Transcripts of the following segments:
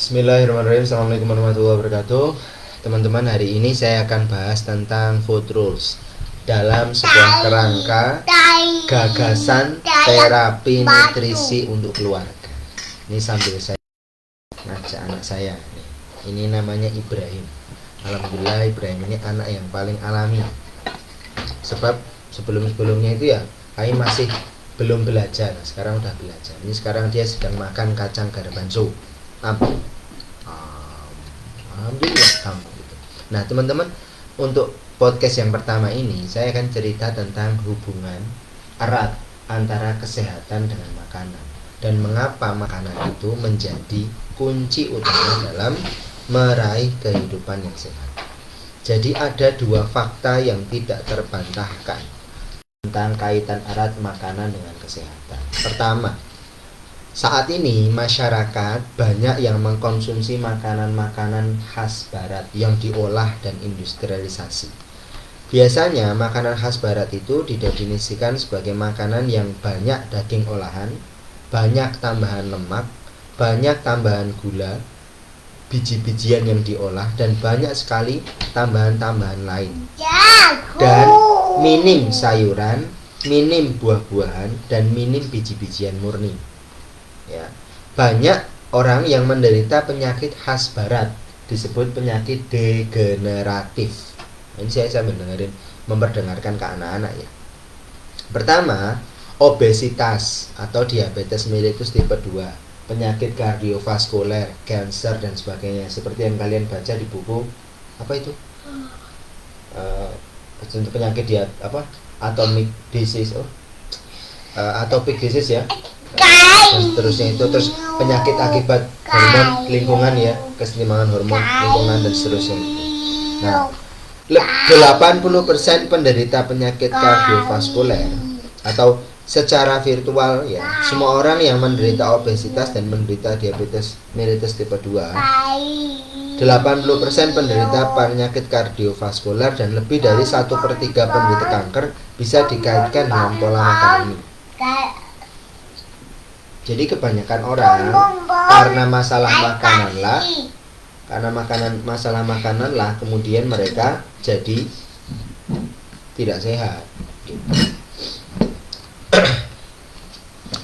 Bismillahirrahmanirrahim. Assalamualaikum warahmatullahi wabarakatuh. Teman-teman, hari ini saya akan bahas tentang food rules dalam sebuah kerangka gagasan terapi nutrisi untuk keluarga. Ini sambil saya ngajak anak saya. Ini namanya Ibrahim. Alhamdulillah Ibrahim ini anak yang paling alami. Sebab sebelum-sebelumnya itu ya kami masih belum belajar. Sekarang udah belajar. Ini sekarang dia sedang makan kacang garbanzo. Alhamdulillah gitu. Nah teman-teman, untuk podcast yang pertama ini saya akan cerita tentang hubungan erat antara kesehatan dengan makanan dan mengapa makanan itu menjadi kunci utama dalam meraih kehidupan yang sehat. Jadi ada dua fakta yang tidak terbantahkan tentang kaitan erat makanan dengan kesehatan. Pertama, saat ini masyarakat banyak yang mengkonsumsi makanan-makanan khas barat yang diolah dan industrialisasi. Biasanya makanan khas barat itu didefinisikan sebagai makanan yang banyak daging olahan, banyak tambahan lemak, banyak tambahan gula, biji-bijian yang diolah, dan banyak sekali tambahan-tambahan lain. Dan minim sayuran, minim buah-buahan, dan minim biji-bijian murni. Ya, banyak orang yang menderita penyakit khas barat disebut penyakit degeneratif. Ini saya sambil memperdengarkan ke anak-anak ya. Pertama, obesitas atau diabetes mellitus tipe 2, penyakit kardiovaskuler, kanker dan sebagainya, seperti yang kalian baca di buku apa itu? Untuk penyakit atomic disease, atopic disease ya. Dan seterusnya itu, terus penyakit akibat hormon lingkungan ya, keseimbangan hormon lingkungan dan seterusnya itu. Nah, 80% penderita penyakit kardiovaskuler atau secara virtual ya, semua orang yang menderita obesitas dan menderita diabetes mellitus tipe 2, 80% penderita penyakit kardiovaskuler dan lebih dari 1/3 penderita kanker bisa dikaitkan dengan pola makan ini. Jadi kebanyakan orang karena masalah makanan lah kemudian mereka jadi tidak sehat.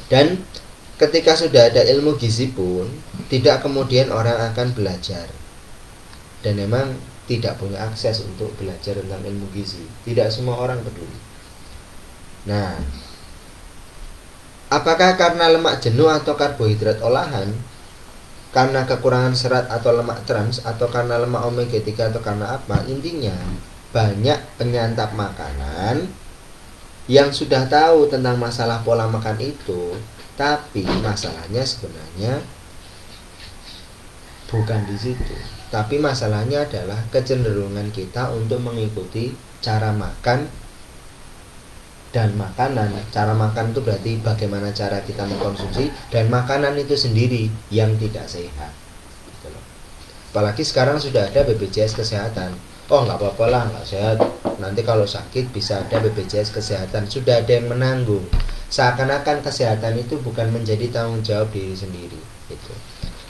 Dan ketika sudah ada ilmu gizi pun tidak kemudian orang akan belajar. Dan memang tidak punya akses untuk belajar tentang ilmu gizi. Tidak semua orang peduli. Nah, apakah karena lemak jenuh atau karbohidrat olahan, karena kekurangan serat atau lemak trans, atau karena lemak omega 3 atau karena apa? Intinya banyak penyantap makanan yang sudah tahu tentang masalah pola makan itu, tapi masalahnya sebenarnya bukan di situ. Tapi masalahnya adalah kecenderungan kita untuk mengikuti cara makan dan makanan. Cara makan itu berarti bagaimana cara kita mengkonsumsi, dan makanan itu sendiri yang tidak sehat. Apalagi sekarang sudah ada BPJS Kesehatan. Oh nggak apa-apa lah, nggak sehat, nanti kalau sakit bisa ada BPJS Kesehatan. Sudah ada yang menanggung. Seakan-akan kesehatan itu bukan menjadi tanggung jawab diri sendiri gitu.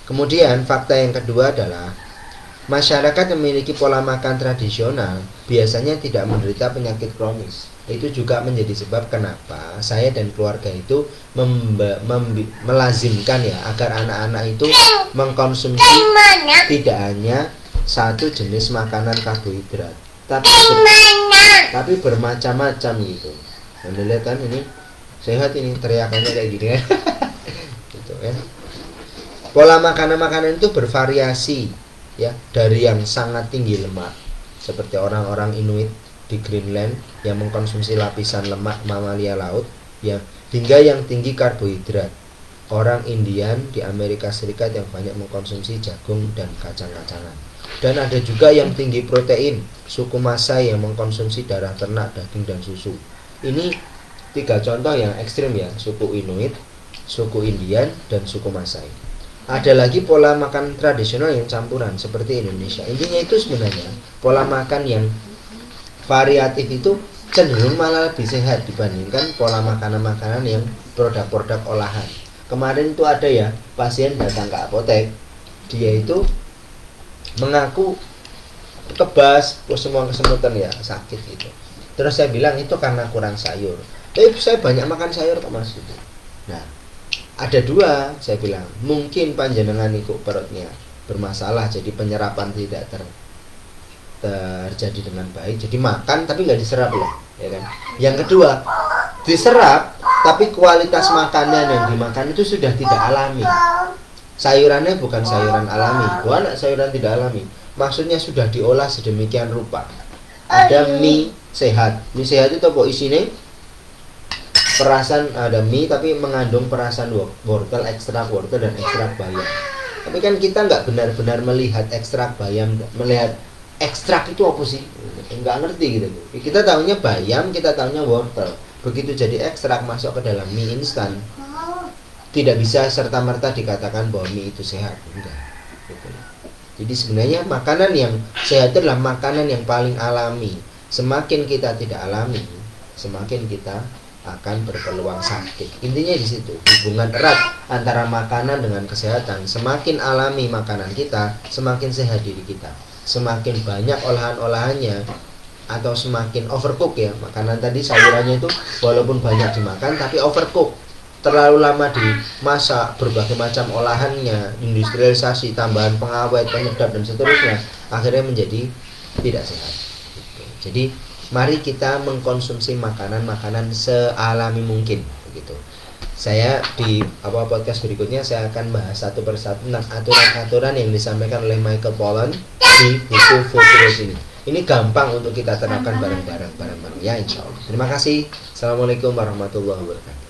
Kemudian fakta yang kedua adalah masyarakat yang memiliki pola makan tradisional biasanya tidak menderita penyakit kronis. Itu juga menjadi sebab kenapa saya dan keluarga itu melazimkan ya agar anak-anak itu mengkonsumsi tidak hanya satu jenis makanan karbohidrat, tapi bermacam-macam gitu. Anda lihat kan ini sehat, ini teriakannya kayak gini ya. Gitu kan. Pola makanan-makanan itu bervariasi ya, dari yang sangat tinggi lemak seperti orang-orang Inuit di Greenland yang mengkonsumsi lapisan lemak mamalia laut ya, hingga yang tinggi karbohidrat, orang Indian di Amerika Serikat yang banyak mengkonsumsi jagung dan kacang-kacangan. Dan ada juga yang tinggi protein, suku Masai yang mengkonsumsi darah ternak, daging dan susu. Ini 3 contoh yang ekstrim ya, suku Inuit, suku Indian, dan suku Masai. Ada lagi pola makan tradisional yang campuran seperti Indonesia. Intinya itu sebenarnya pola makan yang variatif itu cenderung malah lebih sehat dibandingkan pola makanan-makanan yang produk-produk olahan. Kemarin itu ada ya pasien datang ke apotek dia itu mengaku kebas, semua kesemutan ya sakit gitu. Terus saya bilang itu karena kurang sayur. Saya banyak makan sayur kok Mas gitu. Nah, ada dua, saya bilang mungkin panjenengan itu perutnya bermasalah, jadi penyerapan tidak terjadi dengan baik, jadi makan tapi nggak diserap lah, ya kan. Yang kedua, diserap tapi kualitas makanan yang dimakan itu sudah tidak alami. Sayurannya bukan sayuran alami, bukan sayuran tidak alami. Maksudnya sudah diolah sedemikian rupa. Ada mie sehat. Mie sehat itu apa isinya? Perasan, ada mie tapi mengandung perasan wortel, ekstrak wortel dan ekstrak bayam. Tapi kan kita nggak benar-benar melihat ekstrak bayam, melihat ekstrak itu apa sih? Nggak ngerti gitu. Kita tahunya bayam, kita tahunya wortel. Begitu jadi ekstrak masuk ke dalam mie instan, tidak bisa serta-merta dikatakan bahwa mie itu sehat. Enggak. Gitu. Jadi sebenarnya makanan yang sehat adalah makanan yang paling alami. Semakin kita tidak alami, semakin kita akan berpeluang sakit. Intinya di situ, hubungan erat antara makanan dengan kesehatan. Semakin alami makanan kita, semakin sehat diri kita. Semakin banyak olahan-olahannya atau semakin overcook ya, makanan tadi sayurannya itu walaupun banyak dimakan tapi overcook, terlalu lama dimasak, berbagai macam olahannya, industrialisasi, tambahan pengawet, penyedap dan seterusnya, akhirnya menjadi tidak sehat gitu. Jadi mari kita mengkonsumsi makanan-makanan sealami mungkin begitu. Saya di podcast berikutnya saya akan bahas satu persatu tentang aturan-aturan yang disampaikan oleh Michael Pollan di buku Food Rules ini. Ini gampang untuk kita terapkan bareng-bareng ya, insya Allah. Terima kasih. Assalamualaikum warahmatullahi wabarakatuh.